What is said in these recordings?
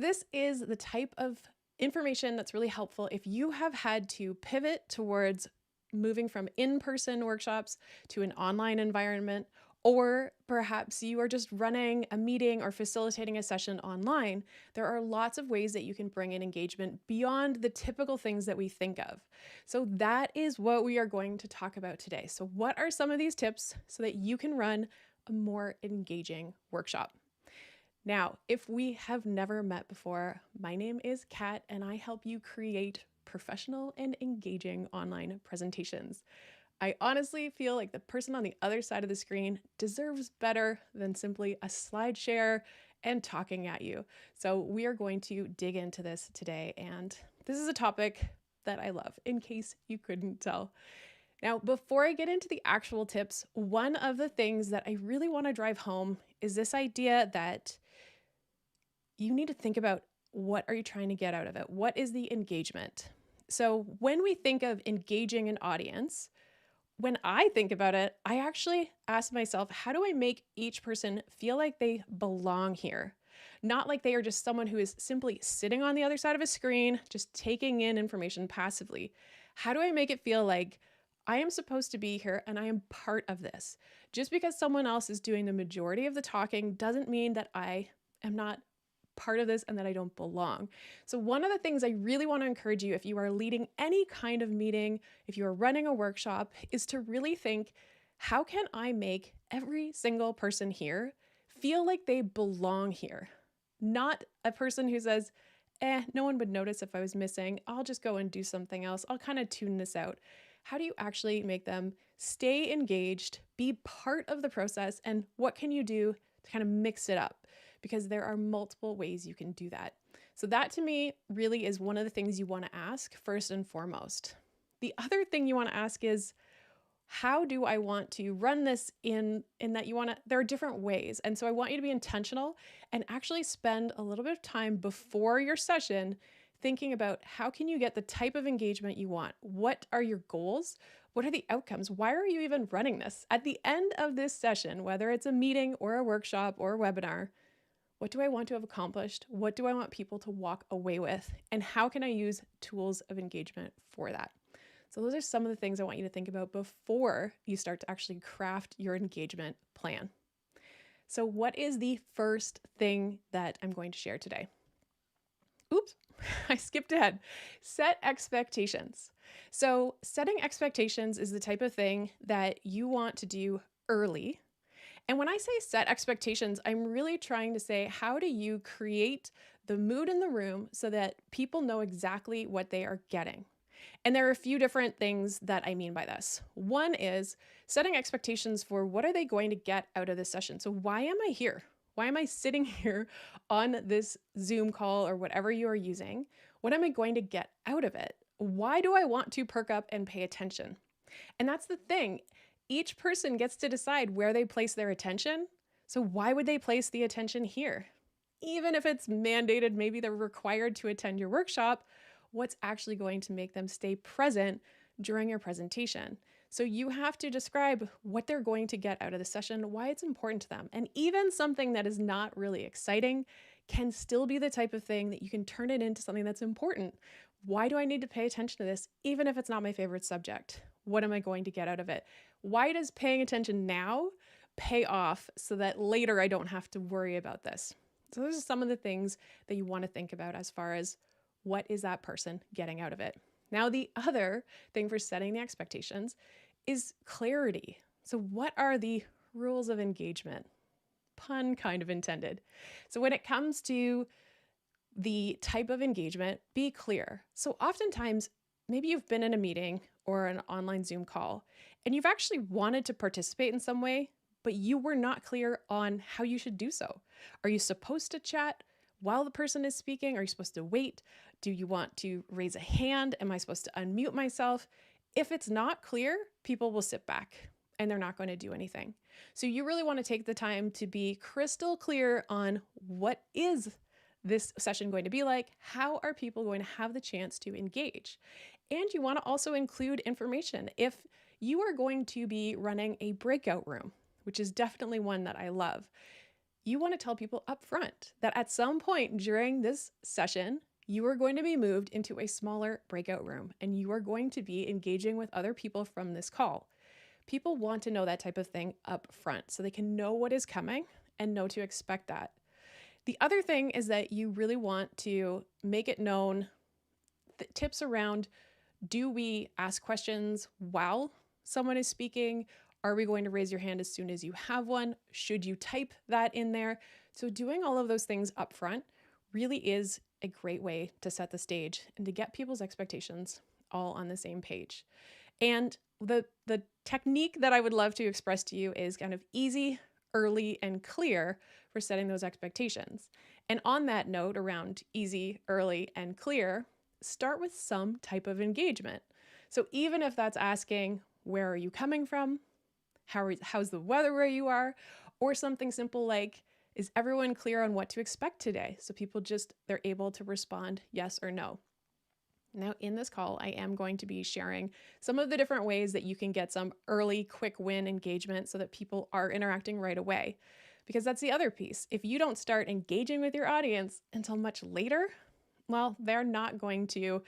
This is the type of information that's really helpful if you have had to pivot towards moving from in-person workshops to an online environment, or perhaps you are just running a meeting or facilitating a session online. There are lots of ways that you can bring in engagement beyond the typical things that we think of. So that is what we are going to talk about today. So what are some of these tips so that you can run a more engaging workshop? Now, if we have never met before, my name is Kat and I help you create professional and engaging online presentations. I honestly feel like the person on the other side of the screen deserves better than simply a slide share and talking at you. So we are going to dig into this today, and this is a topic that I love, in case you couldn't tell. Now, before I get into the actual tips, one of the things that I really want to drive home is this idea that you need to think about, what are you trying to get out of it? What is the engagement? So when we think of engaging an audience, when I think about it, I actually ask myself, how do I make each person feel like they belong here? Not like they are just someone who is simply sitting on the other side of a screen, just taking in information passively. How do I make it feel like I am supposed to be here and I am part of this? Just because someone else is doing the majority of the talking doesn't mean that I am not part of this and that I don't belong. So one of the things I really want to encourage you, if you are leading any kind of meeting, if you are running a workshop, is to really think, how can I make every single person here feel like they belong here? Not a person who says, no one would notice if I was missing. I'll just go and do something else. I'll kind of tune this out. How do you actually make them stay engaged, be part of the process, and what can you do to kind of mix it up? Because there are multiple ways you can do that. So that to me really is one of the things you want to ask first and foremost. The other thing you want to ask is, how do I want to run this in that there are different ways. And so I want you to be intentional and actually spend a little bit of time before your session thinking about, how can you get the type of engagement you want? What are your goals? What are the outcomes? Why are you even running this? At the end of this session, whether it's a meeting or a workshop or a webinar, what do I want to have accomplished? What do I want people to walk away with? And how can I use tools of engagement for that? So those are some of the things I want you to think about before you start to actually craft your engagement plan. So what is the first thing that I'm going to share today? Oops, I skipped ahead. Set expectations. So setting expectations is the type of thing that you want to do early. And when I say set expectations, I'm really trying to say, how do you create the mood in the room so that people know exactly what they are getting? And there are a few different things that I mean by this. One is setting expectations for, what are they going to get out of this session? So why am I here? Why am I sitting here on this Zoom call or whatever you are using? What am I going to get out of it? Why do I want to perk up and pay attention? And that's the thing. Each person gets to decide where they place their attention. So why would they place the attention here? Even if it's mandated, maybe they're required to attend your workshop, what's actually going to make them stay present during your presentation? So you have to describe what they're going to get out of the session, why it's important to them. And even something that is not really exciting can still be the type of thing that you can turn it into something that's important. Why do I need to pay attention to this, even if it's not my favorite subject? What am I going to get out of it? Why does paying attention now pay off so that later I don't have to worry about this? So those are some of the things that you want to think about as far as, what is that person getting out of it? Now, the other thing for setting the expectations is clarity. So what are the rules of engagement? Pun kind of intended. So when it comes to the type of engagement, be clear. So oftentimes, maybe you've been in a meeting or an online Zoom call, and you've actually wanted to participate in some way, but you were not clear on how you should do so. Are you supposed to chat while the person is speaking? Are you supposed to wait? Do you want to raise a hand? Am I supposed to unmute myself? If it's not clear, people will sit back and they're not going to do anything. So you really want to take the time to be crystal clear on, what is this session going to be like? How are people going to have the chance to engage? And you want to also include information. If you are going to be running a breakout room, which is definitely one that I love, you want to tell people up front that at some point during this session, you are going to be moved into a smaller breakout room and you are going to be engaging with other people from this call. People want to know that type of thing up front so they can know what is coming and know to expect that. The other thing is that you really want to make it known tips around, do we ask questions while someone is speaking? Are we going to raise your hand as soon as you have one? Should you type that in there? So doing all of those things up front really is a great way to set the stage and to get people's expectations all on the same page. And the technique that I would love to express to you is kind of easy, early, and clear for setting those expectations. And on that note around easy, early, and clear, start with some type of engagement. So even if that's asking, where are you coming from? How's the weather where you are? Or something simple like, is everyone clear on what to expect today? So people they're able to respond yes or no. Now in this call, I am going to be sharing some of the different ways that you can get some early quick win engagement so that people are interacting right away. Because that's the other piece. If you don't start engaging with your audience until much later, well, they're not going to,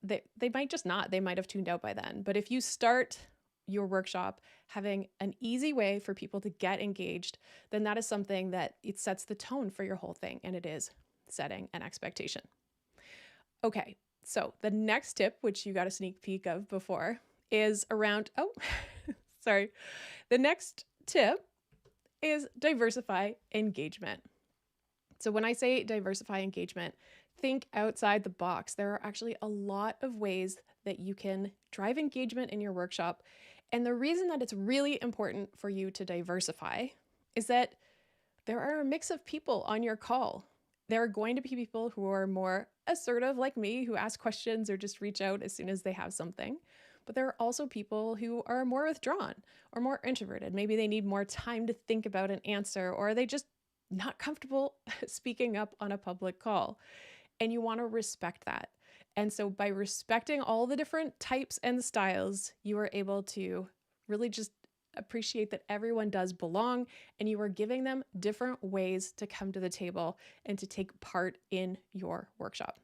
they might just not, they might have tuned out by then. But if you start your workshop having an easy way for people to get engaged, then that is something that it sets the tone for your whole thing, and it is setting an expectation. Okay, so the next tip, which you got a sneak peek of before, is around, sorry. The next tip is diversify engagement. So when I say diversify engagement, think outside the box. There are actually a lot of ways that you can drive engagement in your workshop. And the reason that it's really important for you to diversify is that there are a mix of people on your call. There are going to be people who are more assertive like me, who ask questions or just reach out as soon as they have something. But there are also people who are more withdrawn or more introverted. Maybe they need more time to think about an answer, or they just not comfortable speaking up on a public call. And you want to respect that. And so by respecting all the different types and styles, you are able to really just appreciate that everyone does belong, and you are giving them different ways to come to the table and to take part in your workshop.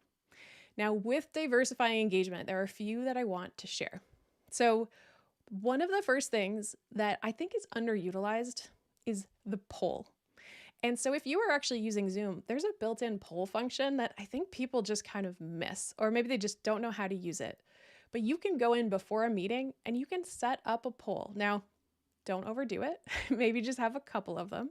Now, with diversifying engagement, there are a few that I want to share. So one of the first things that I think is underutilized is the poll. And so if you are actually using Zoom, there's a built-in poll function that I think people just kind of miss, or maybe they just don't know how to use it. But you can go in before a meeting and you can set up a poll. Now, don't overdo it. Maybe just have a couple of them.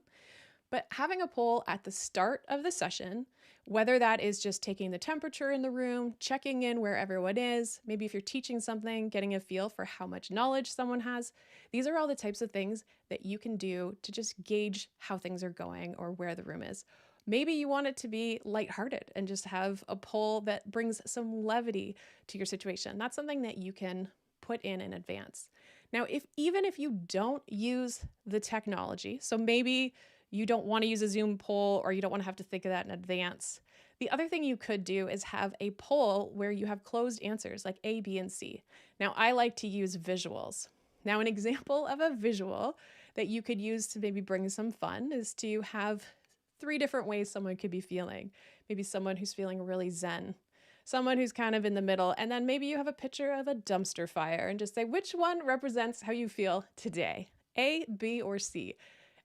But having a poll at the start of the session, whether that is just taking the temperature in the room, checking in where everyone is, maybe if you're teaching something, getting a feel for how much knowledge someone has, these are all the types of things that you can do to just gauge how things are going or where the room is. Maybe you want it to be lighthearted and just have a poll that brings some levity to your situation. That's something that you can put in advance. Now, even if you don't use the technology, so maybe you don't want to use a Zoom poll or you don't want to have to think of that in advance, the other thing you could do is have a poll where you have closed answers like A, B, and C. Now, I like to use visuals. Now, an example of a visual that you could use to maybe bring some fun is to have 3 different ways someone could be feeling. Maybe someone who's feeling really zen, someone who's kind of in the middle, and then maybe you have a picture of a dumpster fire and just say, which one represents how you feel today? A, B, or C?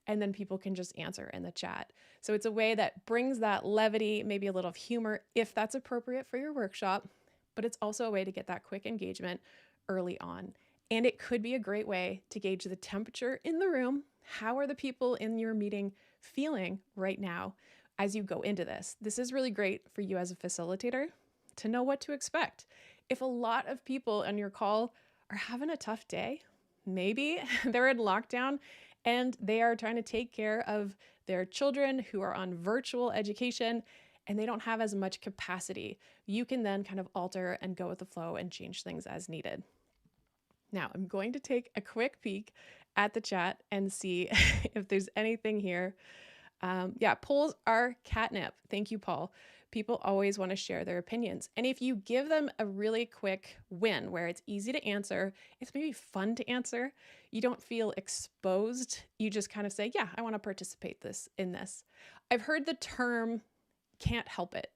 And then people can just answer in the chat. So it's a way that brings that levity, maybe a little humor if that's appropriate for your workshop, but it's also a way to get that quick engagement early on. And it could be a great way to gauge the temperature in the room. How are the people in your meeting feeling right now as you go into this? This is really great for you as a facilitator to know what to expect. If a lot of people on your call are having a tough day, maybe they're in lockdown and they are trying to take care of their children who are on virtual education and they don't have as much capacity, you can then kind of alter and go with the flow and change things as needed. Now, I'm going to take a quick peek at the chat and see if there's anything here. Polls are catnip. Thank you, Paul. People always want to share their opinions. And if you give them a really quick win where it's easy to answer, it's maybe fun to answer, you don't feel exposed. You just kind of say, yeah, I want to participate in this. I've heard the term can't help it.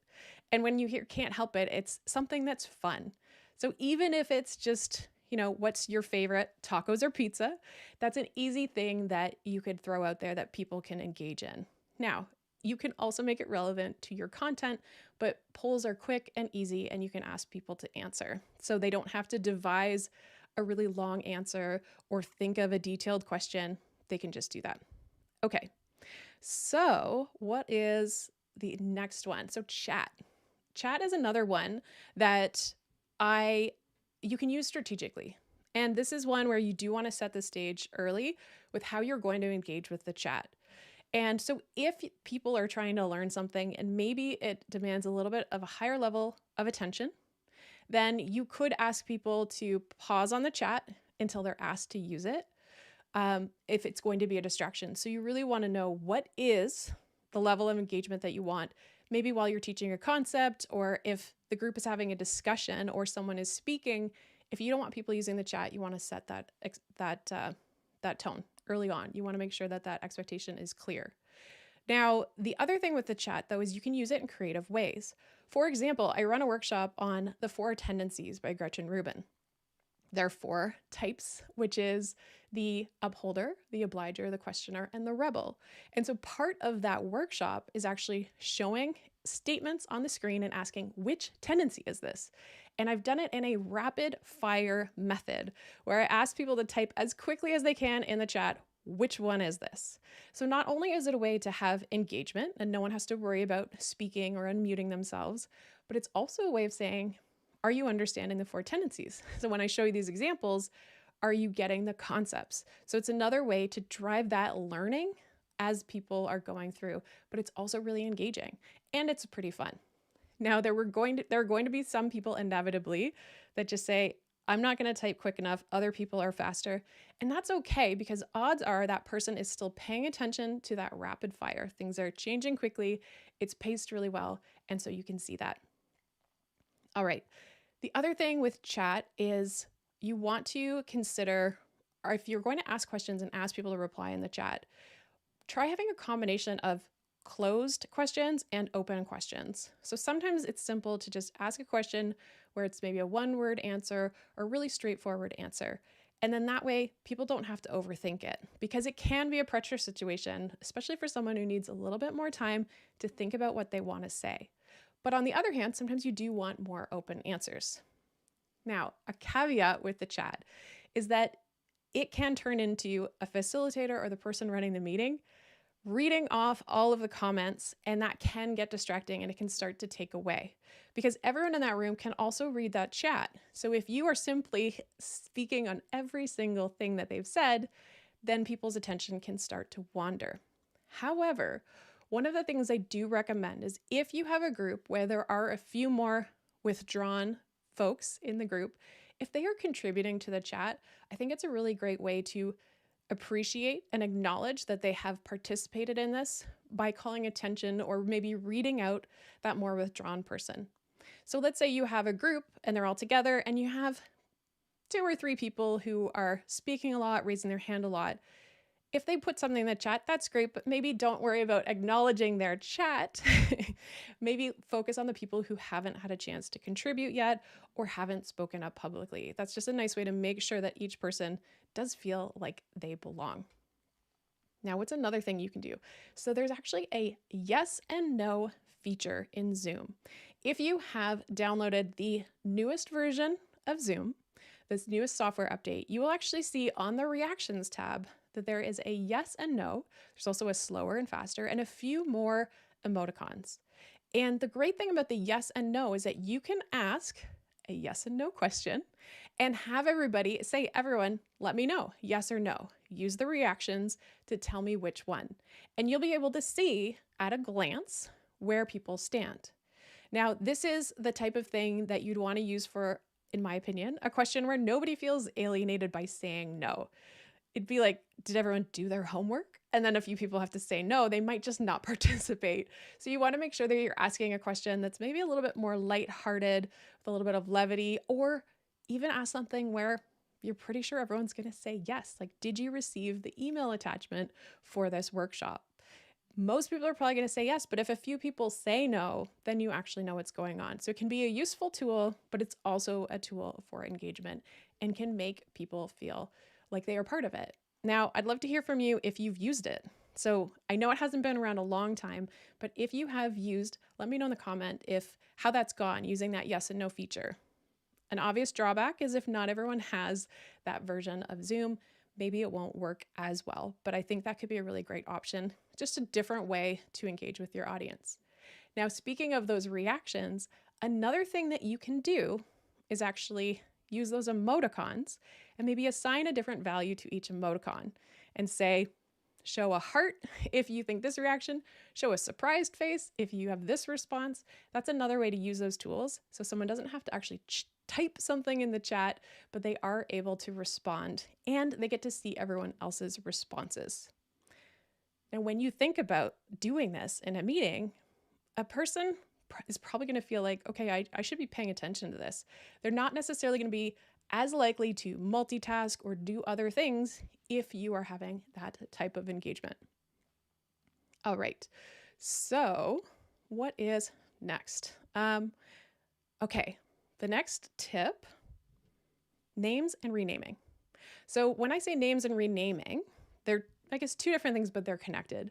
And when you hear can't help it, it's something that's fun. So even if it's just, what's your favorite, tacos or pizza, that's an easy thing that you could throw out there that people can engage in. Now, you can also make it relevant to your content, but polls are quick and easy and you can ask people to answer. So they don't have to devise a really long answer or think of a detailed question. They can just do that. Okay, so what is the next one? So chat. Chat is another one that you can use strategically. And this is one where you do want to set the stage early with how you're going to engage with the chat. And so if people are trying to learn something and maybe it demands a little bit of a higher level of attention, then you could ask people to pause on the chat until they're asked to use it, if it's going to be a distraction. So you really want to know what is the level of engagement that you want, maybe while you're teaching a concept, or if the group is having a discussion or someone is speaking. If you don't want people using the chat, you want to set that tone early on. You want to make sure that that expectation is clear. Now, the other thing with the chat, though, is you can use it in creative ways. For example, I run a workshop on the 4 tendencies by Gretchen Rubin. There are 4 types, which is the upholder, the obliger, the questioner, and the rebel. And so part of that workshop is actually showing statements on the screen and asking, which tendency is this? And I've done it in a rapid fire method where I ask people to type as quickly as they can in the chat, which one is this? So not only is it a way to have engagement and no one has to worry about speaking or unmuting themselves, but it's also a way of saying, are you understanding the 4 tendencies? So when I show you these examples, are you getting the concepts? So it's another way to drive that learning as people are going through, but it's also really engaging and it's pretty fun. Now, there are going to be some people inevitably that just say, I'm not going to type quick enough. Other people are faster. And that's okay, because odds are that person is still paying attention to that rapid fire. Things are changing quickly. It's paced really well. And so you can see that. All right. The other thing with chat is you want to consider, or if you're going to ask questions and ask people to reply in the chat, try having a combination of closed questions and open questions. So sometimes it's simple to just ask a question where it's maybe a 1-word answer or really straightforward answer. And then that way people don't have to overthink it, because it can be a pressure situation, especially for someone who needs a little bit more time to think about what they want to say. But on the other hand, sometimes you do want more open answers. Now, a caveat with the chat is that it can turn into a facilitator or the person running the meeting reading off all of the comments, and that can get distracting and it can start to take away, because everyone in that room can also read that chat. So if you are simply speaking on every single thing that they've said, then people's attention can start to wander. However, one of the things I do recommend is if you have a group where there are a few more withdrawn folks in the group, if they are contributing to the chat, I think it's a really great way to appreciate and acknowledge that they have participated in this by calling attention or maybe reading out that more withdrawn person. So let's say you have a group and they're all together and you have 2 or 3 people who are speaking a lot, raising their hand a lot. If they put something in the chat, that's great, but maybe don't worry about acknowledging their chat. Maybe focus on the people who haven't had a chance to contribute yet or haven't spoken up publicly. That's just a nice way to make sure that each person does feel like they belong. Now, what's another thing you can do? So there's actually a yes and no feature in Zoom. If you have downloaded the newest version of Zoom, this newest software update, you will actually see on the reactions tab that there is a yes and no. There's also a slower and faster and a few more emoticons. And the great thing about the yes and no is that you can ask a yes and no question and have everybody say, everyone, let me know, yes or no. Use the reactions to tell me which one. And you'll be able to see at a glance where people stand. Now, this is the type of thing that you'd want to use for, in my opinion, a question where nobody feels alienated by saying no. it'd be like, did everyone do their homework? And then a few people have to say no, they might just not participate. So you want to make sure that you're asking a question that's maybe a little bit more lighthearted, with a little bit of levity, or even ask something where you're pretty sure everyone's going to say yes. Like, did you receive the email attachment for this workshop? Most people are probably going to say yes, but if a few people say no, then you actually know what's going on. So it can be a useful tool, but it's also a tool for engagement and can make people feel like they are part of it. Now, I'd love to hear from you if you've used it. So I know it hasn't been around a long time, but if you have used, let me know in the comment how that's gone using that yes and no feature. An obvious drawback is if not everyone has that version of Zoom, maybe it won't work as well, but I think that could be a really great option, just a different way to engage with your audience. Now, speaking of those reactions, another thing that you can do is actually use those emoticons and maybe assign a different value to each emoticon and say, show a heart if you think this reaction, show a surprised face if you have this response. That's another way to use those tools. So someone doesn't have to actually type something in the chat, but they are able to respond and they get to see everyone else's responses. Now, when you think about doing this in a meeting, a person is probably going to feel like, okay, I should be paying attention to this. They're not necessarily going to be as likely to multitask or do other things if you are having that type of engagement. All right, so what is next? Okay, the next tip, names and renaming. So when I say names and renaming, they're, I guess, two different things, but they're connected.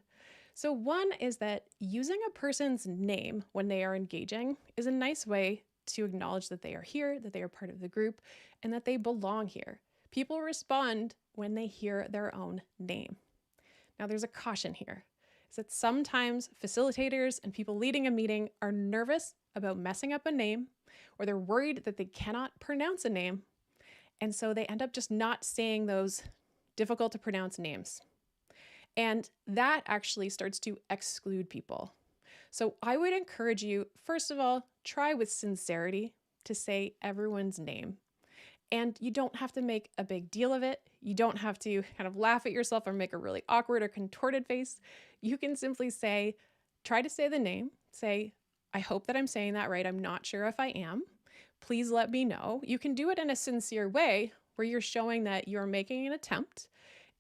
So one is that using a person's name when they are engaging is a nice way to acknowledge that they are here, that they are part of the group, and that they belong here. People respond when they hear their own name. Now, there's a caution here, is that sometimes facilitators and people leading a meeting are nervous about messing up a name, or they're worried that they cannot pronounce a name, and so they end up just not saying those difficult to pronounce names. And that actually starts to exclude people. So I would encourage you, first of all, try with sincerity to say everyone's name. And you don't have to make a big deal of it. You don't have to kind of laugh at yourself or make a really awkward or contorted face. You can simply say, try to say the name. Say, I hope that I'm saying that right. I'm not sure if I am. Please let me know. You can do it in a sincere way where you're showing that you're making an attempt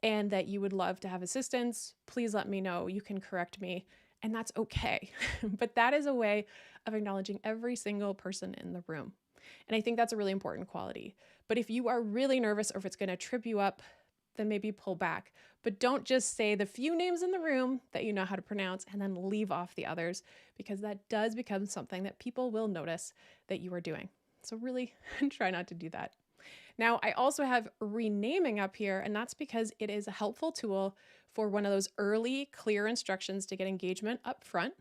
and that you would love to have assistance. Please let me know. You can correct me, and that's okay. But that is a way of acknowledging every single person in the room. And I think that's a really important quality. But if you are really nervous or if it's going to trip you up, then maybe pull back. But don't just say the few names in the room that you know how to pronounce and then leave off the others, because that does become something that people will notice that you are doing. So really try not to do that. Now, I also have renaming up here, and that's because it is a helpful tool for one of those early, clear instructions to get engagement up front.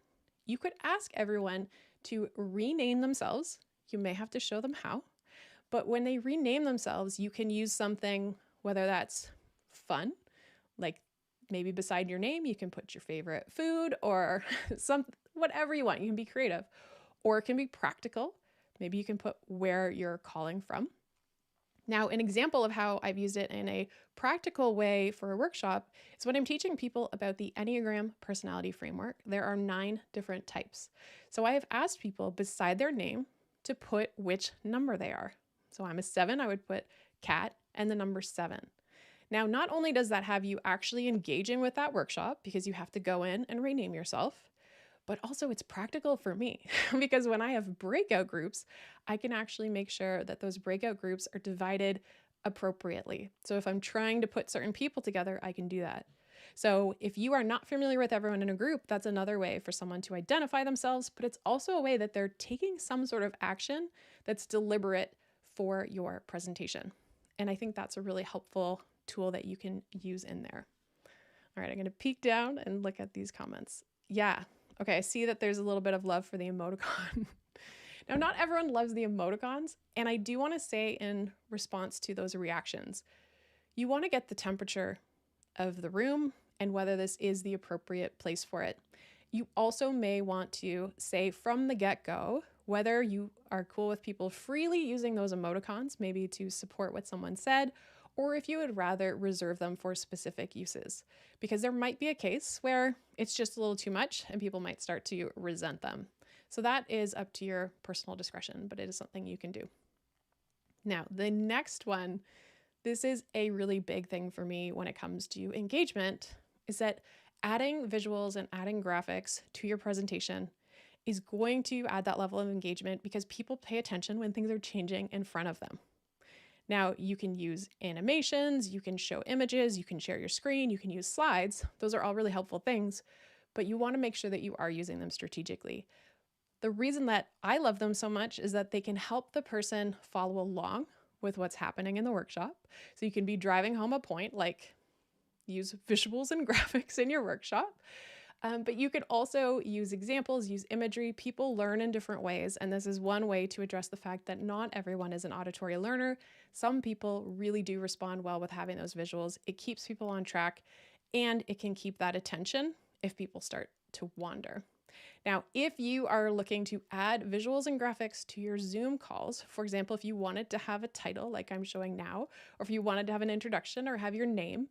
You could ask everyone to rename themselves. You may have to show them how, but when they rename themselves, you can use something, whether that's fun, like maybe beside your name, you can put your favorite food or whatever you want. You can be creative, or it can be practical. Maybe you can put where you're calling from. Now, an example of how I've used it in a practical way for a workshop is when I'm teaching people about the Enneagram personality framework. There are 9 different types. So I have asked people beside their name to put which number they are. So I'm a 7, I would put cat and the number 7. Now, not only does that have you actually engaging with that workshop because you have to go in and rename yourself, but also it's practical for me because when I have breakout groups, I can actually make sure that those breakout groups are divided appropriately. So if I'm trying to put certain people together, I can do that. So if you are not familiar with everyone in a group, that's another way for someone to identify themselves, but it's also a way that they're taking some sort of action that's deliberate for your presentation. And I think that's a really helpful tool that you can use in there. All right, I'm gonna peek down and look at these comments. Yeah. Okay, I see that there's a little bit of love for the emoticon. Now, not everyone loves the emoticons, and I do want to say in response to those reactions, you want to get the temperature of the room and whether this is the appropriate place for it. You also may want to say from the get-go whether you are cool with people freely using those emoticons, maybe to support what someone said, or if you would rather reserve them for specific uses, because there might be a case where it's just a little too much and people might start to resent them. So that is up to your personal discretion, but it is something you can do. Now, the next one, this is a really big thing for me when it comes to engagement, is that adding visuals and adding graphics to your presentation is going to add that level of engagement because people pay attention when things are changing in front of them. Now, you can use animations, you can show images, you can share your screen, you can use slides. Those are all really helpful things, but you want to make sure that you are using them strategically. The reason that I love them so much is that they can help the person follow along with what's happening in the workshop. So you can be driving home a point, like use visuals and graphics in your workshop. But you could also use examples, use imagery. People learn in different ways. And this is one way to address the fact that not everyone is an auditory learner. Some people really do respond well with having those visuals. It keeps people on track and it can keep that attention if people start to wander. Now, if you are looking to add visuals and graphics to your Zoom calls, for example, if you wanted to have a title like I'm showing now, or if you wanted to have an introduction or have your name,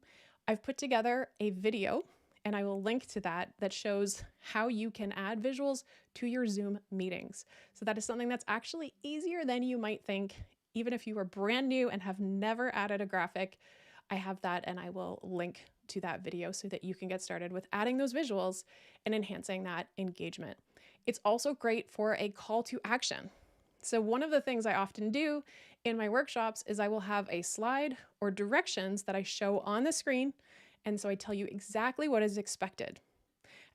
I've put together a video and I will link to that shows how you can add visuals to your Zoom meetings. So that is something that's actually easier than you might think. Even if you are brand new and have never added a graphic, I have that and I will link to that video so that you can get started with adding those visuals and enhancing that engagement. It's also great for a call to action. So one of the things I often do in my workshops is I will have a slide or directions that I show on the screen. And so I tell you exactly what is expected.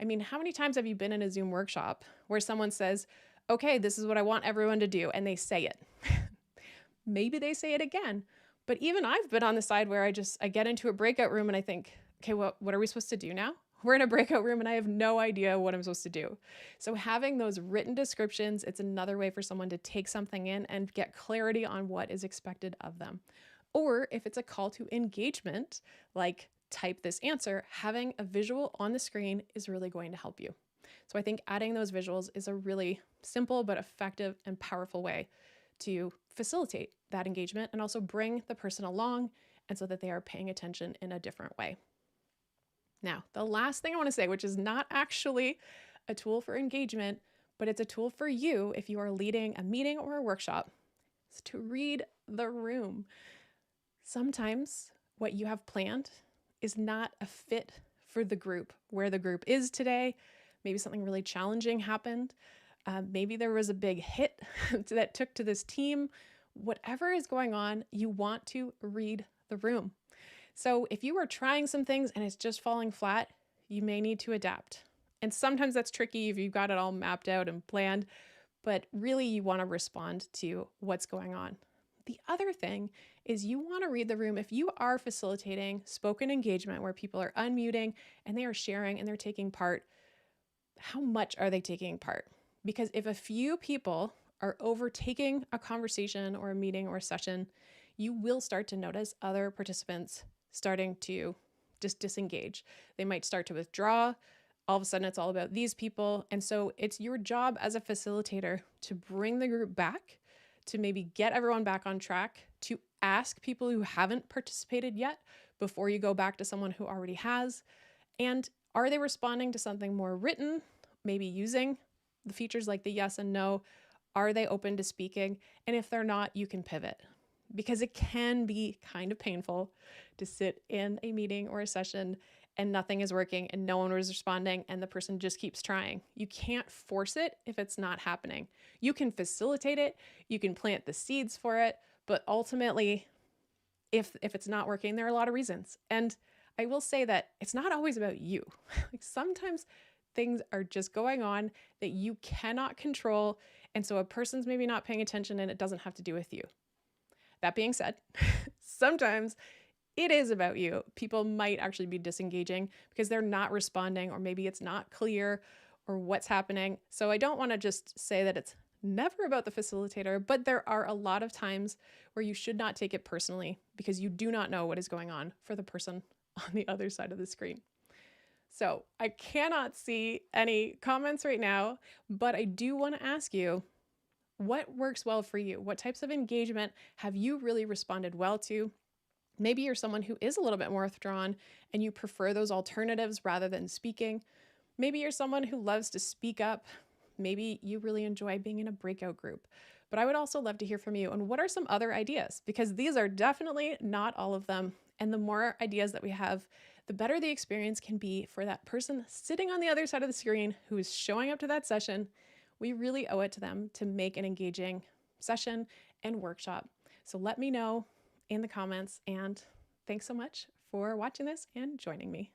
I mean, how many times have you been in a Zoom workshop where someone says, okay, this is what I want everyone to do, and they say it? Maybe they say it again. But even I've been on the side where I get into a breakout room and I think, okay, what are we supposed to do now? We're in a breakout room and I have no idea what I'm supposed to do. So having those written descriptions, it's another way for someone to take something in and get clarity on what is expected of them. Or if it's a call to engagement, like type this answer, having a visual on the screen is really going to help you. So I think adding those visuals is a really simple but effective and powerful way to facilitate that engagement and also bring the person along and so that they are paying attention in a different way. Now, the last thing I want to say, which is not actually a tool for engagement, but it's a tool for you if you are leading a meeting or a workshop, is to read the room. Sometimes what you have planned is not a fit for the group, where the group is today. Maybe something really challenging happened. Maybe there was a big hit that took to this team. Whatever is going on, you want to read the room. So if you are trying some things and it's just falling flat, you may need to adapt. And sometimes that's tricky if you've got it all mapped out and planned, but really you want to respond to what's going on. The other thing is you want to read the room if you are facilitating spoken engagement where people are unmuting and they are sharing and they're taking part. How much are they taking part? Because if a few people are overtaking a conversation or a meeting or a session, you will start to notice other participants starting to just disengage. They might start to withdraw. All of a sudden, it's all about these people. And so it's your job as a facilitator to bring the group back, to maybe get everyone back on track, to ask people who haven't participated yet before you go back to someone who already has. And are they responding to something more written, maybe using the features like the yes and no? Are they open to speaking? And if they're not, you can pivot. Because it can be kind of painful to sit in a meeting or a session and nothing is working and no one is responding and the person just keeps trying. You can't force it if it's not happening. You can facilitate it, you can plant the seeds for it, but ultimately, if it's not working, there are a lot of reasons. And I will say that it's not always about you. Like sometimes things are just going on that you cannot control, and so a person's maybe not paying attention and it doesn't have to do with you. That being said, sometimes it is about you. People might actually be disengaging because they're not responding, or maybe it's not clear or what's happening. So I don't want to just say that it's never about the facilitator, but there are a lot of times where you should not take it personally because you do not know what is going on for the person on the other side of the screen. So I cannot see any comments right now, but I do want to ask you, what works well for you? What types of engagement have you really responded well to? Maybe you're someone who is a little bit more withdrawn and you prefer those alternatives rather than speaking. Maybe you're someone who loves to speak up. Maybe you really enjoy being in a breakout group. But I would also love to hear from you. And what are some other ideas? Because these are definitely not all of them. And the more ideas that we have, the better the experience can be for that person sitting on the other side of the screen who is showing up to that session. We really owe it to them to make an engaging session and workshop. So let me know in the comments, and thanks so much for watching this and joining me.